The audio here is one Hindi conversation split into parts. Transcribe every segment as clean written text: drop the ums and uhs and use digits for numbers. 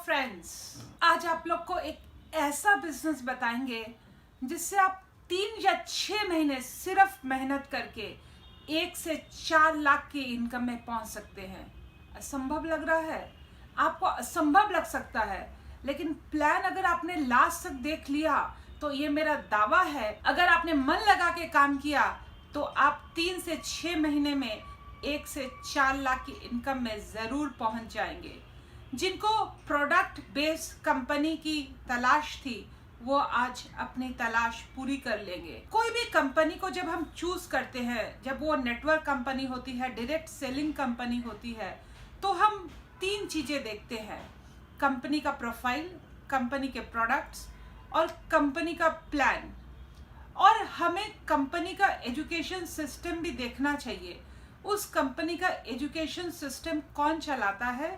फ्रेंड्स, आज आप लोग को एक ऐसा बिजनेस बताएंगे जिससे आप 3 या 6 महीने सिर्फ मेहनत करके 1 से 4 लाख की इनकम में पहुंच सकते हैं। असंभव लग रहा है, आपको असंभव लग सकता है, लेकिन प्लान अगर आपने लास्ट तक देख लिया तो ये मेरा दावा है, अगर आपने मन लगा के काम किया तो आप 3 से 6 महीने में 1 से 4 लाख की इनकम में जरूर पहुंच जाएंगे। जिनको प्रोडक्ट बेस्ड कंपनी की तलाश थी वो आज अपनी तलाश पूरी कर लेंगे। कोई भी कंपनी को जब हम चूज करते हैं, जब वो नेटवर्क कंपनी होती है, डायरेक्ट सेलिंग कंपनी होती है, तो हम 3 चीजें देखते हैं: कंपनी का प्रोफाइल, कंपनी के प्रोडक्ट्स और कंपनी का प्लान। और हमें कंपनी का एजुकेशन सिस्टम भी देखना चाहिए, उस कंपनी का एजुकेशन सिस्टम कौन चलाता है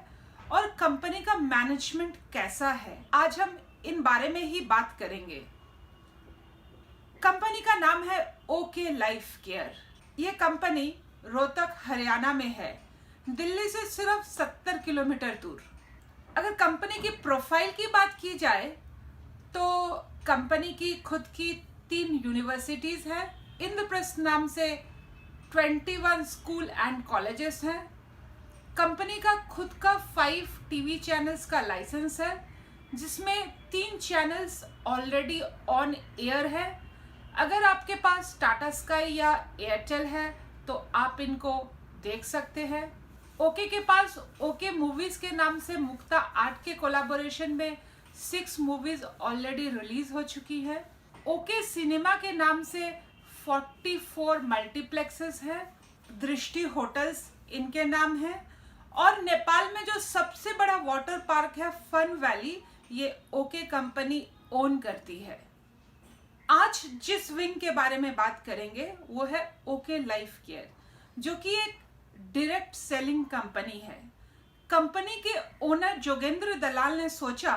और कंपनी का मैनेजमेंट कैसा है। आज हम इन बारे में ही बात करेंगे। कंपनी का नाम है ओके लाइफ केयर। ये कंपनी रोहतक हरियाणा में है, दिल्ली से सिर्फ 70 किलोमीटर दूर। अगर कंपनी की प्रोफाइल की बात की जाए तो कंपनी की खुद की 3 यूनिवर्सिटीज हैं। इंद्रप्रस्थ नाम से 21 स्कूल एंड कॉलेजेस हैं। कंपनी का खुद का 5 टीवी चैनल्स का लाइसेंस है, जिसमें 3 चैनल्स ऑलरेडी ऑन एयर है। अगर आपके पास टाटा स्काई या एयरटेल है तो आप इनको देख सकते हैं। ओके के पास ओके मूवीज के नाम से मुक्ता आर्ट के कोलैबोरेशन में 6 मूवीज ऑलरेडी रिलीज हो चुकी है। ओके सिनेमा के नाम से 44 मल्टीप्लेक्सेस है। दृष्टि होटल्स इनके नाम है। और नेपाल में जो सबसे बड़ा वाटर पार्क है फन वैली, ये ओके कंपनी ओन करती है। आज जिस विंग के बारे में बात करेंगे वो है ओके लाइफ केयर, जो कि एक डायरेक्ट सेलिंग कंपनी है। कंपनी के ओनर जोगेंद्र दलाल ने सोचा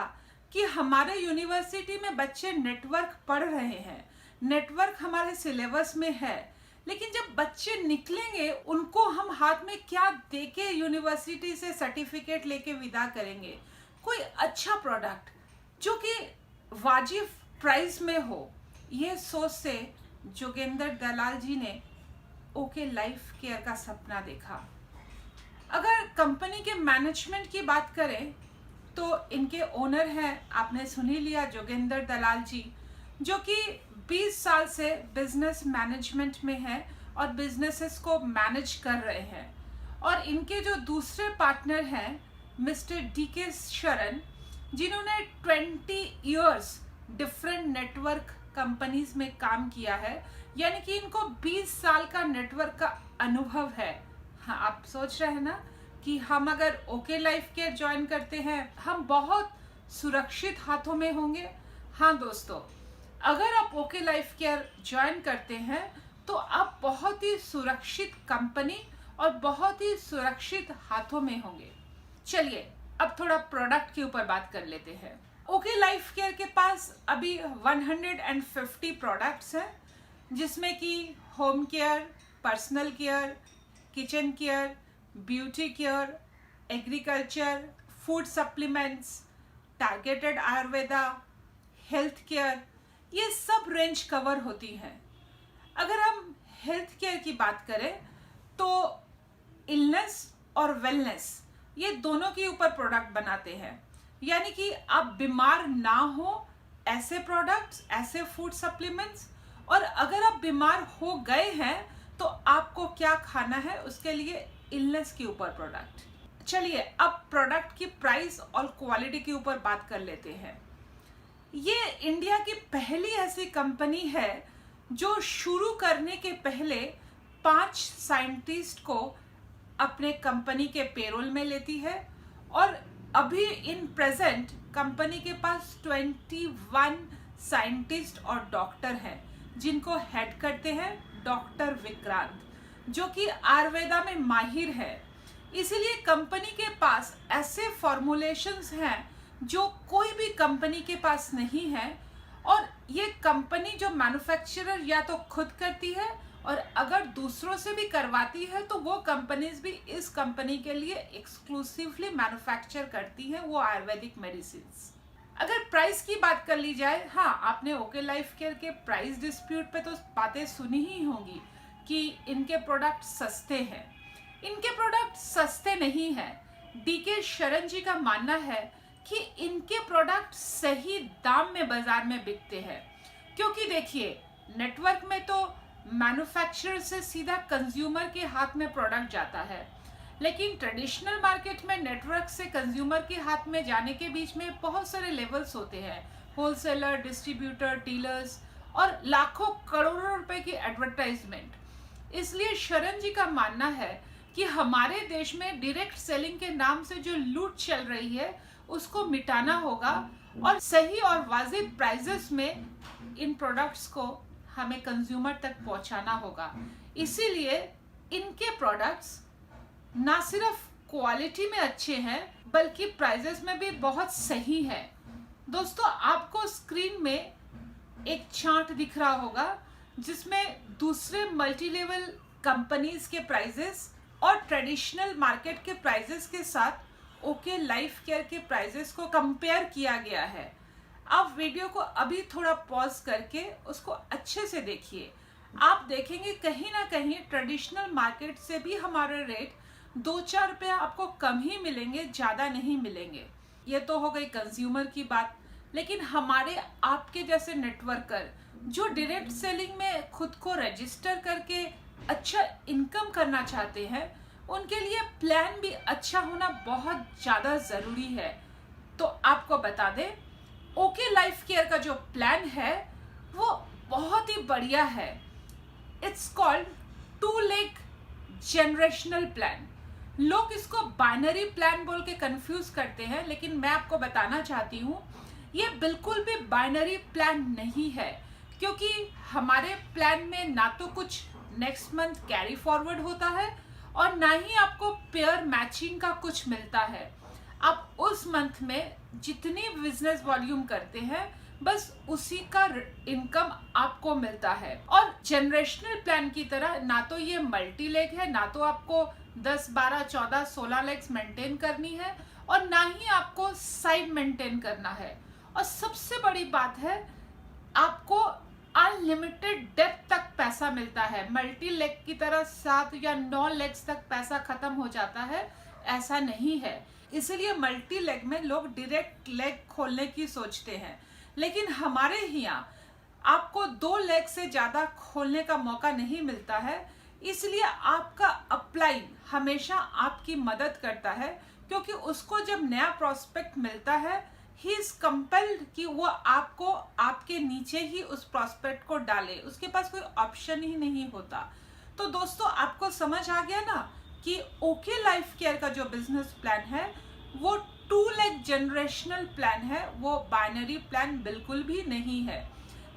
कि हमारे यूनिवर्सिटी में बच्चे नेटवर्क पढ़ रहे हैं, नेटवर्क हमारे सिलेबस में है, लेकिन जब बच्चे निकलेंगे उनको हम हाथ में क्या देके यूनिवर्सिटी से सर्टिफिकेट लेके विदा करेंगे। कोई अच्छा प्रोडक्ट जो कि वाजिब प्राइस में हो, ये सोच से जोगेंद्र दलाल जी ने ओके लाइफ केयर का सपना देखा। अगर कंपनी के मैनेजमेंट की बात करें तो इनके ओनर हैं, आपने सुन ही लिया, जोगेंद्र दलाल जी, जो कि 20 साल से बिजनेस मैनेजमेंट में है और बिजनेसेस को मैनेज कर रहे हैं। और इनके जो दूसरे पार्टनर हैं मिस्टर DK शरण, जिन्होंने 20 इयर्स डिफरेंट नेटवर्क कंपनीज में काम किया है, यानी कि इनको 20 साल का नेटवर्क का अनुभव है। हाँ, आप सोच रहे हैं ना कि हम अगर ओके लाइफ केयर ज्वाइन करते हैं हम बहुत सुरक्षित हाथों में होंगे। हाँ दोस्तों, अगर आप ओके लाइफ केयर ज्वाइन करते हैं तो आप बहुत ही सुरक्षित कंपनी और बहुत ही सुरक्षित हाथों में होंगे। चलिए अब थोड़ा प्रोडक्ट के ऊपर बात कर लेते हैं। ओके लाइफ केयर के पास अभी 150 प्रोडक्ट्स हैं, जिसमें कि home care, personal care, kitchen care, beauty care, agriculture, food supplements, targeted Ayurveda, health care, ये सब रेंज कवर होती हैं। अगर हम हेल्थ केयर की बात करें तो इलनेस और वेलनेस, ये दोनों के ऊपर प्रोडक्ट बनाते हैं, यानी कि आप बीमार ना हो ऐसे प्रोडक्ट्स, ऐसे फूड सप्लीमेंट्स, और अगर आप बीमार हो गए हैं तो आपको क्या खाना है उसके लिए इलनेस के ऊपर प्रोडक्ट। चलिए अब प्रोडक्ट की प्राइस और क्वालिटी के ऊपर बात कर लेते हैं। ये इंडिया की पहली ऐसी कंपनी है जो शुरू करने के पहले 5 साइंटिस्ट को अपने कंपनी के पेरोल में लेती है, और अभी इन प्रेजेंट कंपनी के पास 21 साइंटिस्ट और डॉक्टर हैं, जिनको हेड करते हैं डॉक्टर विक्रांत, जो कि आयुर्वेदा में माहिर है। इसीलिए कंपनी के पास ऐसे फॉर्मुलेशंस हैं जो कोई भी कंपनी के पास नहीं है। और ये कंपनी जो मैन्युफैक्चरर या तो खुद करती है और अगर दूसरों से भी करवाती है तो वो कंपनीज भी इस कंपनी के लिए एक्सक्लूसिवली मैन्युफैक्चर करती हैं वो आयुर्वेदिक मेडिसिन। अगर प्राइस की बात कर ली जाए, हाँ, आपने ओके लाइफ केयर के प्राइस डिस्प्यूट पे तो बातें सुनी ही होंगी कि इनके प्रोडक्ट सस्ते हैं। इनके प्रोडक्ट सस्ते नहीं हैं। डीके शरण जी का मानना है कि इनके प्रोडक्ट सही दाम में बाजार में बिकते हैं, क्योंकि देखिए, नेटवर्क में तो मैन्युफैक्चरर से सीधा कंज्यूमर के हाथ में प्रोडक्ट जाता है, लेकिन ट्रेडिशनल मार्केट में नेटवर्क से कंज्यूमर के हाथ में जाने के बीच में बहुत सारे लेवल्स होते हैं, होलसेलर, डिस्ट्रीब्यूटर, डीलर्स और लाखों करोड़ों रुपए की एडवर्टाइजमेंट। इसलिए शरण जी का मानना है कि हमारे देश में डायरेक्ट सेलिंग के नाम से जो लूट चल रही है उसको मिटाना होगा और सही और वाजिब प्राइसेस में इन प्रोडक्ट्स को हमें कंज्यूमर तक पहुंचाना होगा। इसीलिए इनके प्रोडक्ट्स ना सिर्फ क्वालिटी में अच्छे हैं बल्कि प्राइसेस में भी बहुत सही है। दोस्तों, आपको स्क्रीन में एक चार्ट दिख रहा होगा जिसमें दूसरे मल्टी लेवल कंपनीज के प्राइसेस और ट्रेडिशनल मार्केट के प्राइसेस के साथ ओके लाइफ केयर के प्राइसेस को कंपेयर किया गया है। आप वीडियो को अभी थोड़ा पॉज करके उसको अच्छे से देखिए। आप देखेंगे कहीं ना कहीं ट्रेडिशनल मार्केट से भी हमारे रेट 2-4 रुपये आपको कम ही मिलेंगे, ज़्यादा नहीं मिलेंगे। ये तो हो गई कंज्यूमर की बात, लेकिन हमारे आपके जैसे नेटवर्कर जो डायरेक्ट सेलिंग में खुद को रजिस्टर करके अच्छा इनकम करना चाहते हैं, उनके लिए प्लान भी अच्छा होना बहुत ज़्यादा ज़रूरी है। तो आपको बता दें, ओके लाइफ केयर का जो प्लान है वो बहुत ही बढ़िया है। It's called 2 leg generational plan. लोग इसको बाइनरी प्लान बोल के कंफ्यूज करते हैं, लेकिन मैं आपको बताना चाहती हूँ ये बिल्कुल भी बाइनरी प्लान नहीं है, क्योंकि हमारे प्लान में ना तो कुछ नेक्स्ट मंथ कैरी फॉरवर्ड होता है और ना ही आपको पेयर मैचिंग का कुछ मिलता है। आप उस मंथ में जितनी बिजनेस वॉल्यूम करते हैं बस उसी का इनकम आपको मिलता है। और जनरेशनल प्लान की तरह ना तो ये मल्टी लेग है, ना तो आपको 10, 12, 14, 16 लेग्स मेंटेन करनी है और ना ही आपको साइड मेंटेन करना है। और सबसे बड़ी बात है, आपको अनलिमिटेड डेप्थ तक पैसा मिलता है। मल्टी लेग की तरह 7 या 9 लेग्स तक पैसा खत्म हो जाता है, ऐसा नहीं है। इसलिए मल्टी लेग में लोग डायरेक्ट लेग खोलने की सोचते हैं, लेकिन हमारे यहाँ आपको 2 लेग से ज़्यादा खोलने का मौका नहीं मिलता है। इसलिए आपका अपलाइन हमेशा आपकी मदद करता है, क्योंकि उसको जब नया प्रोस्पेक्ट मिलता है ही इज कंपेल्ड कि वो आपको आपके नीचे ही उस प्रोस्पेक्ट को डाले, उसके पास कोई ऑप्शन ही नहीं होता। तो दोस्तों, आपको समझ आ गया ना कि ओके लाइफ केयर का जो बिजनेस प्लान है वो 2 लेग जनरेशनल प्लान है, वो बाइनरी प्लान बिल्कुल भी नहीं है।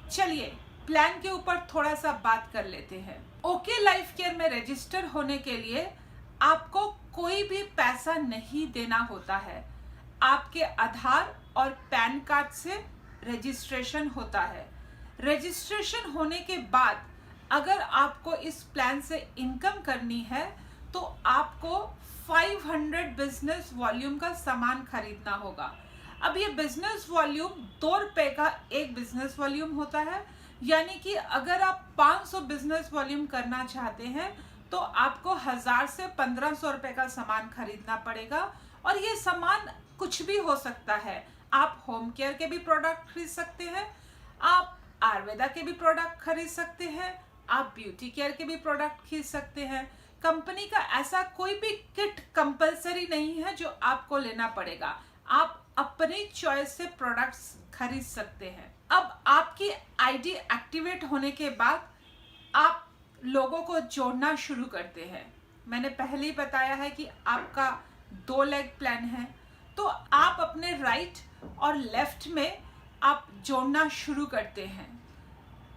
चलिए प्लान के ऊपर थोड़ा सा बात कर लेते हैं। ओके लाइफ केयर में रजिस्टर होने के लिए आपको कोई भी पैसा नहीं देना होता है। आपके आधार और पैन कार्ड से रजिस्ट्रेशन होता है। रजिस्ट्रेशन होने के बाद अगर आपको इस प्लान से इनकम करनी है तो आपको 500 बिजनेस वॉल्यूम का सामान खरीदना होगा। अब ये बिजनेस वॉल्यूम 2 रुपए का एक बिजनेस वॉल्यूम होता है, यानी कि अगर आप 500 बिजनेस वॉल्यूम करना चाहते हैं तो आपको 1000 से 1500 रुपए का सामान खरीदना पड़ेगा। और ये सामान कुछ भी हो सकता है। आप होम केयर के भी प्रोडक्ट खरीद सकते हैं, आप आयुर्वेदा के भी प्रोडक्ट खरीद सकते हैं, आप ब्यूटी केयर के भी प्रोडक्ट खरीद सकते हैं। कंपनी का ऐसा कोई भी किट कंपलसरी नहीं है जो आपको लेना पड़ेगा। आप अपनी चॉइस से प्रोडक्ट्स खरीद सकते हैं। अब आपकी आईडी एक्टिवेट होने के बाद आप लोगों को जोड़ना शुरू करते हैं। मैंने पहले ही बताया है कि आपका 2 लेग प्लान है, तो आप अपने राइट और लेफ्ट में आप जोड़ना शुरू करते हैं।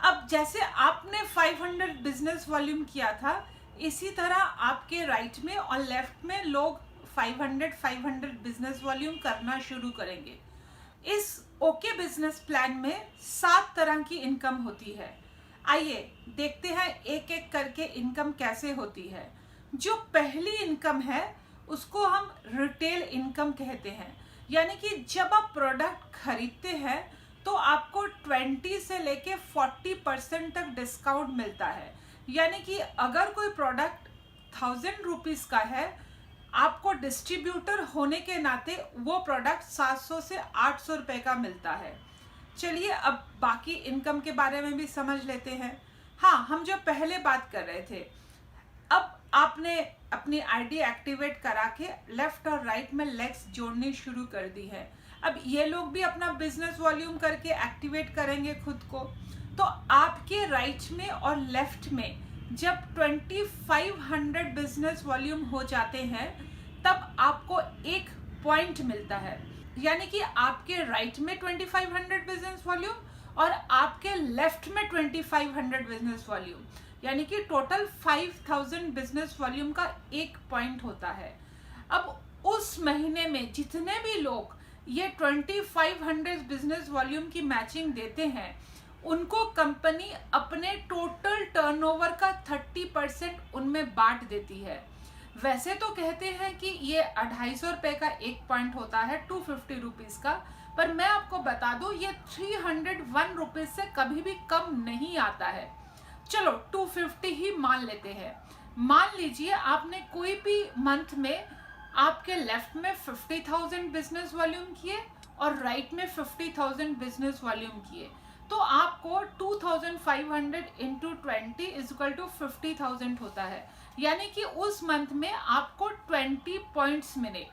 अब जैसे आपने 500 बिजनेस वॉल्यूम किया था, इसी तरह आपके राइट में और लेफ्ट में लोग 500 बिजनेस वॉल्यूम करना शुरू करेंगे। इस ओके बिजनेस प्लान में 7 तरह की इनकम होती है। आइए देखते हैं एक एक करके इनकम कैसे होती है। जो पहली इनकम है उसको हम रिटेल इनकम कहते हैं, यानी कि जब आप प्रोडक्ट खरीदते हैं तो आपको 20 से लेके 40% तक डिस्काउंट मिलता है। यानी कि अगर कोई प्रोडक्ट 1000 रुपीज का है, आपको डिस्ट्रीब्यूटर होने के नाते वो प्रोडक्ट 700 से 800 रुपए का मिलता है। चलिए अब बाकी इनकम के बारे में भी समझ लेते हैं। हाँ, हम जो पहले बात कर रहे थे, अब आपने अपनी आईडी एक्टिवेट करा के लेफ्ट और राइट में लेग्स जोड़नी शुरू कर दी है। अब ये लोग भी अपना बिजनेस वॉल्यूम करके एक्टिवेट करेंगे खुद को। तो आपके राइट में और लेफ्ट में जब 2500 बिजनेस वॉल्यूम हो जाते हैं तब आपको एक पॉइंट मिलता है। यानी कि आपके राइट में 2500 बिजनेस वॉल्यूम और आपके लेफ्ट में 2500 बिजनेस वॉल्यूम, यानी कि टोटल 5000 बिजनेस वॉल्यूम का एक पॉइंट होता है। अब उस महीने में जितने भी लोग ये 2500 बिजनेस वॉल्यूम की मैचिंग देते हैं, उनको कंपनी अपने टोटल टर्नओवर का 30% उनमें बांट देती है। वैसे तो कहते हैं कि ये 250 रुपए का एक पॉइंट होता है, 250 रुपीज का, पर मैं आपको बता दूं ये 301 रुपीज से कभी भी कम नहीं आता है। चलो 250 ही मान लेते हैं। मान लीजिए आपने कोई भी मंथ में आपके लेफ्ट में 50,000 बिजनेस वॉल्यूम किए और राइट में 50,000 बिजनेस वॉल्यूम किए, तो आपको 2500 इंटू 20 इज इक्वल टू 50,000 होता है। यानी कि उस मंथ में आपको 20 पॉइंट्स मिले।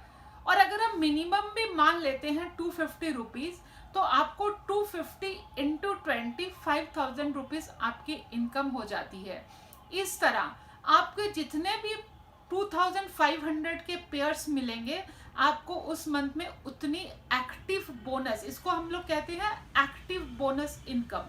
और अगर हम मिनिमम भी मान लेते हैं 250 रुपीज, तो आपको 250 इंटू 25,000 रुपीज आपकी इनकम हो जाती है। इस तरह आपके जितने भी 2500 के पेयर्स मिलेंगे, आपको उस मंथ में उतनी एक्टिव बोनस, इसको हम लोग कहते हैं एक्टिव बोनस इनकम,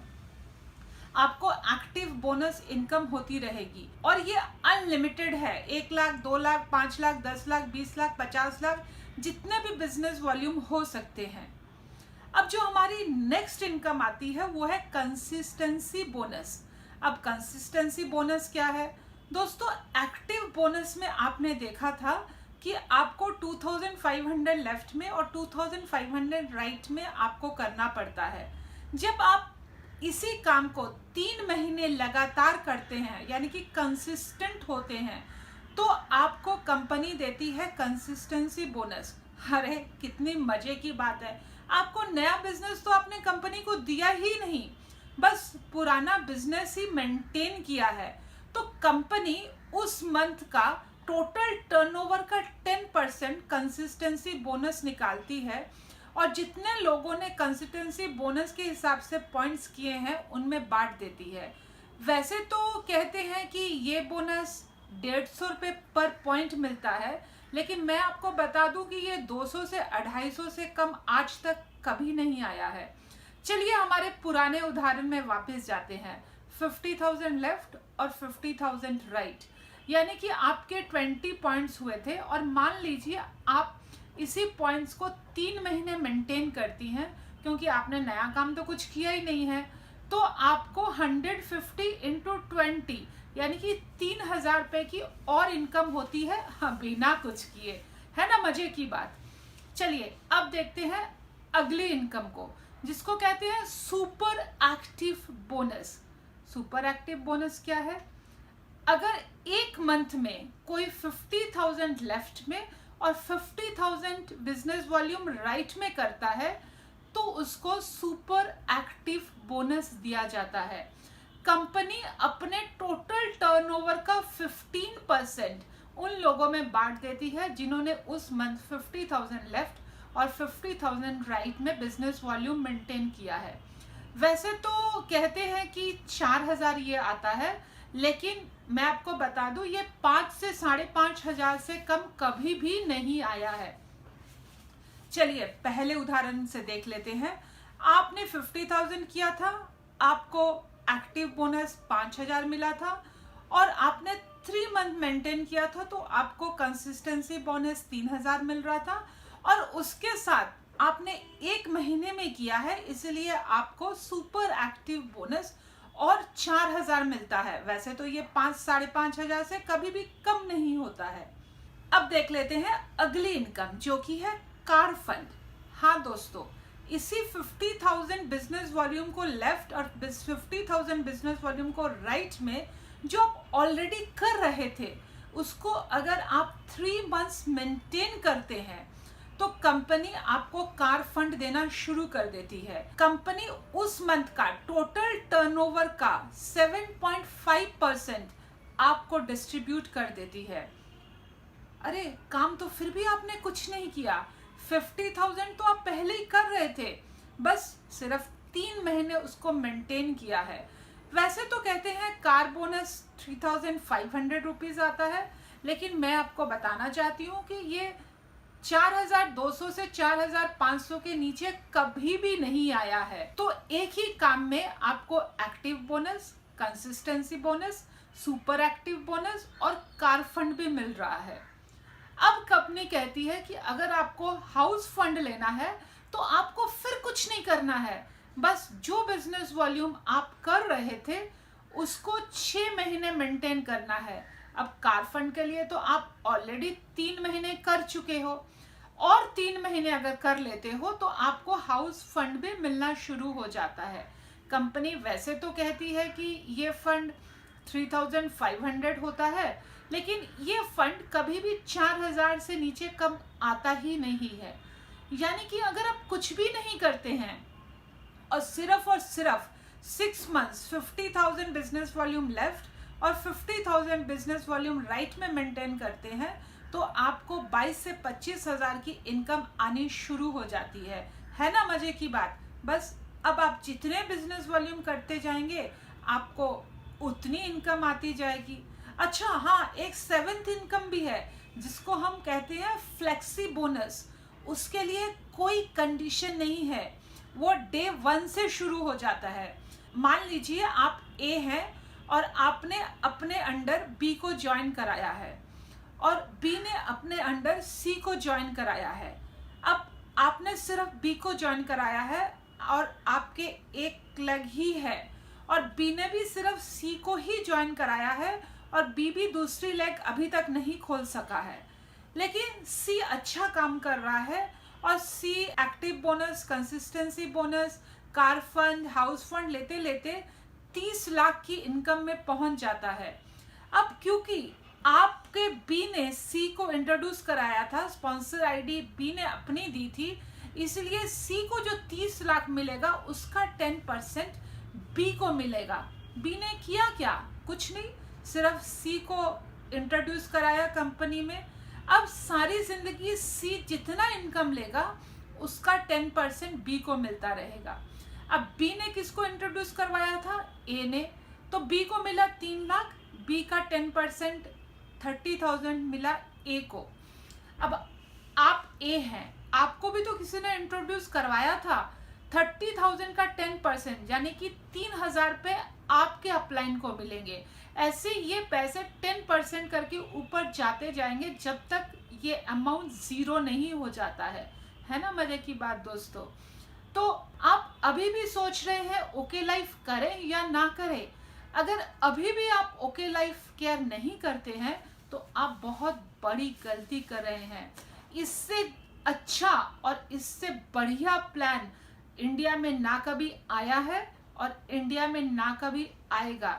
आपको एक्टिव बोनस इनकम होती रहेगी। और ये अनलिमिटेड है। 1 लाख, 2 लाख, 5 लाख, 10 लाख, 20 लाख, 50 लाख, जितने भी बिजनेस वॉल्यूम हो सकते हैं। अब जो हमारी नेक्स्ट इनकम आती है वो है कंसिस्टेंसी बोनस। अब कंसिस्टेंसी बोनस क्या है दोस्तों? एक्टिव बोनस में आपने देखा था कि आपको 2500 लेफ्ट में और 2500 राइट में आपको करना पड़ता है। जब आप इसी काम को 3 महीने लगातार करते हैं, यानी कि कंसिस्टेंट होते हैं, तो आपको कंपनी देती है कंसिस्टेंसी बोनस। अरे कितनी मजे की बात है! आपको नया बिजनेस तो आपने कंपनी को दिया ही नहीं, बस पुराना बिजनेस ही मेंटेन किया है। तो कंपनी उस मंथ का टोटल टर्नओवर का 10% कंसिस्टेंसी बोनस निकालती है, और जितने लोगों ने कंसिस्टेंसी बोनस के हिसाब से पॉइंट्स किए हैं उनमें बांट देती है। वैसे तो कहते हैं कि ये बोनस 150 रुपये पर पॉइंट मिलता है, लेकिन मैं आपको बता दूं कि ये 200 से 250 से कम आज तक कभी नहीं आया है। चलिए हमारे पुराने उदाहरण में वापस जाते हैं। 50,000 लेफ्ट और 50,000 राइट, यानी कि आपके 20 पॉइंट्स हुए थे, और मान लीजिए आप इसी पॉइंट्स को 3 महीने मेंटेन करती हैं, क्योंकि आपने नया काम तो कुछ किया ही नहीं है, तो आपको 150 इंटू 20 यानी कि 3,000 रुपये की और इनकम होती है, हाँ, बिना कुछ किए। है ना मजे की बात? चलिए अब देखते हैं अगली इनकम को, जिसको कहते हैं super active bonus. Super active bonus क्या है? अगर एक मंथ में कोई 50,000 लेफ्ट में और 50,000 बिजनेस वॉल्यूम राइट में करता है, तो उसको सुपर एक्टिव बोनस दिया जाता है। कंपनी अपने टोटल टर्नओवर का 15% उन लोगों में बांट देती है जिन्होंने उस मंथ 50,000 लेफ्ट और 50,000 राइट में बिजनेस वॉल्यूम मेंटेन किया है। वैसे तो कहते हैं कि 4,000 ये आता है, लेकिन मैं आपको बता दूं ये 5 से 5,500 से कम कभी भी नहीं आया है। चलिए पहले उदाहरण से देख लेते हैं। आपने 50,000 किया था, आपको एक्टिव बोनस 5,000 मिला था, और आपने 3 मंथ मेंटेन किया था, तो आपको कंसिस्टेंसी बोनस 3,000 मिल रहा था, और उसके साथ आपने 1 महीने में किया है, इसलिए आपको सुपर एक्टिव बोनस और 4,000 मिलता है। वैसे तो ये 5-5,500 से कभी भी कम नहीं होता है। अब देख लेते हैं अगली इनकम, जो कि है कार फंड। हाँ दोस्तों, इसी 50,000 बिजनेस वॉल्यूम को लेफ्ट और 50,000 बिजनेस वॉल्यूम को राइट में जो आप ऑलरेडी कर रहे थे, उसको अगर आप 3 मंथ्स मेंटेन करते हैं तो कंपनी आपको कार फंड देना शुरू कर देती है। कंपनी उस मंथ का टोटल टर्नओवर का 7.5% आपको डिस्ट्रीब्यूट कर देती है। अरे काम तो फिर भी आपने कुछ नहीं किया, 50,000 तो आप पहले ही कर रहे थे, बस सिर्फ 3 महीने उसको मेंटेन किया है। वैसे तो कहते हैं कार बोनस 3,500 रुपीज आता है, लेकिन मैं आपको बताना चाहती हूँ कि ये 4,200 से 4,500 के नीचे कभी भी नहीं आया है। तो एक ही काम में आपको active bonus, consistency bonus, super active bonus और कार फंड भी मिल रहा है। अब कंपनी कहती है कि अगर आपको हाउस फंड लेना है तो आपको फिर कुछ नहीं करना है, बस जो बिजनेस वॉल्यूम आप कर रहे थे उसको 6 महीने मेंटेन करना है। अब कार फंड के लिए तो आप ऑलरेडी 3 महीने कर चुके हो, और 3 महीने अगर कर लेते हो तो आपको हाउस फंड भी मिलना शुरू हो जाता है। कंपनी वैसे तो कहती है कि ये फंड 3,500 होता है, लेकिन ये फंड कभी भी 4,000 से नीचे कम आता ही नहीं है। यानी कि अगर आप कुछ भी नहीं करते हैं और सिर्फ 6 मंथ्स 50,000 बिजनेस वॉल्यूम लेफ्ट और 50,000 बिजनेस वॉल्यूम राइट में मेंटेन करते हैं तो आपको 22 से 25,000 की इनकम आनी शुरू हो जाती है ना मजे की बात। बस अब आप जितने बिजनेस वॉल्यूम करते जाएंगे आपको उतनी इनकम आती जाएगी। अच्छा हाँ, एक 7th इनकम भी है जिसको हम कहते हैं फ्लेक्सी बोनस। उसके लिए कोई कंडीशन नहीं है, वो डे 1 से शुरू हो जाता है। मान लीजिए आप ए हैं और आपने अपने अंडर बी को ज्वाइन कराया है और बी ने अपने अंडर सी को ज्वाइन कराया है। अब आपने सिर्फ बी को ज्वाइन कराया है और आपके एक लेग ही है, और बी ने भी सिर्फ सी को ही ज्वाइन कराया है और बी भी दूसरी लेग अभी तक नहीं खोल सका है, लेकिन सी अच्छा काम कर रहा है और C active bonus, consistency bonus, car fund, house fund लेते लेते 30 लाख की इनकम में पहुंच जाता है। अब क्योंकि आपके बी ने सी को इंट्रोड्यूस कराया था, स्पॉन्सर आईडी बी ने अपनी दी थी, इसलिए सी को जो 30 लाख मिलेगा उसका 10% बी को मिलेगा। बी ने किया क्या? कुछ नहीं, सिर्फ सी को इंट्रोड्यूस कराया कंपनी में। अब सारी जिंदगी सी जितना इनकम लेगा उसका 10% बी को मिलता रहेगा। अब बी ने किसको इंट्रोड्यूस करवाया था? ए ने, तो बी को मिला 3 लाख, बी का 10% 30,000 मिला ए को। अब आप ए हैं, आपको भी तो किसी ने इंट्रोड्यूस करवाया था। 30,000 का 10% यानी कि 3,000 पे आपके अपलाइन को मिलेंगे। ऐसे ये पैसे 10% करके ऊपर जाते जाएंगे जब तक ये अमाउंट 0 नहीं हो जाता है ना मजे की बात दोस्तों। तो आप अभी भी सोच रहे हैं ओके लाइफ करें या ना करें? अगर अभी भी आप ओके लाइफ केयर नहीं करते हैं तो आप बहुत बड़ी गलती कर रहे हैं। इससे अच्छा और इससे बढ़िया प्लान इंडिया में ना कभी आया है और इंडिया में ना कभी आएगा।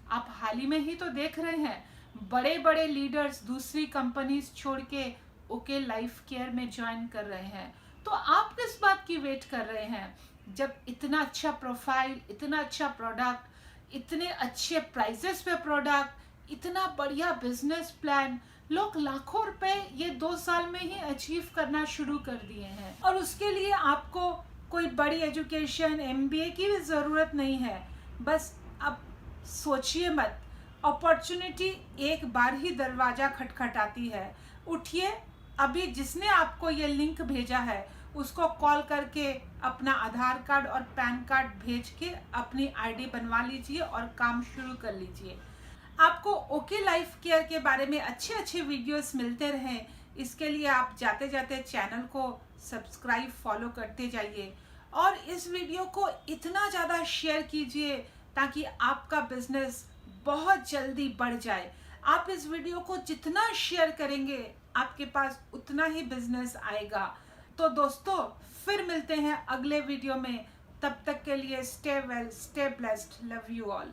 आप हाल ही में ही तो देख रहे हैं बड़े बड़े लीडर्स दूसरी कंपनीज छोड़ के ओके लाइफ केयर में ज्वाइन कर रहे हैं। तो आप किस बात की वेट कर रहे हैं? जब इतना अच्छा प्रोफाइल, इतना अच्छा प्रोडक्ट, इतने अच्छे प्राइसेस पे प्रोडक्ट, इतना बढ़िया बिजनेस प्लान, लोग लाखों रुपए ये 2 साल में ही अचीव करना शुरू कर दिए हैं, और उसके लिए आपको कोई बड़ी एजुकेशन MBA की भी ज़रूरत नहीं है। बस अब सोचिए मत, अपॉर्चुनिटी एक बार ही दरवाज़ा खटखटाती है। उठिए, अभी जिसने आपको ये लिंक भेजा है उसको कॉल करके अपना आधार कार्ड और पैन कार्ड भेज के अपनी ID बनवा लीजिए और काम शुरू कर लीजिए। आपको ओके लाइफ केयर के बारे में अच्छे अच्छे वीडियोस मिलते रहें, इसके लिए आप जाते जाते चैनल को सब्सक्राइब, फॉलो करते जाइए और इस वीडियो को इतना ज़्यादा शेयर कीजिए ताकि आपका बिजनेस बहुत जल्दी बढ़ जाए। आप इस वीडियो को जितना शेयर करेंगे आपके पास उतना ही बिजनेस आएगा। तो दोस्तों फिर मिलते हैं अगले वीडियो में। तब तक के लिए stay well, stay blessed, love you all.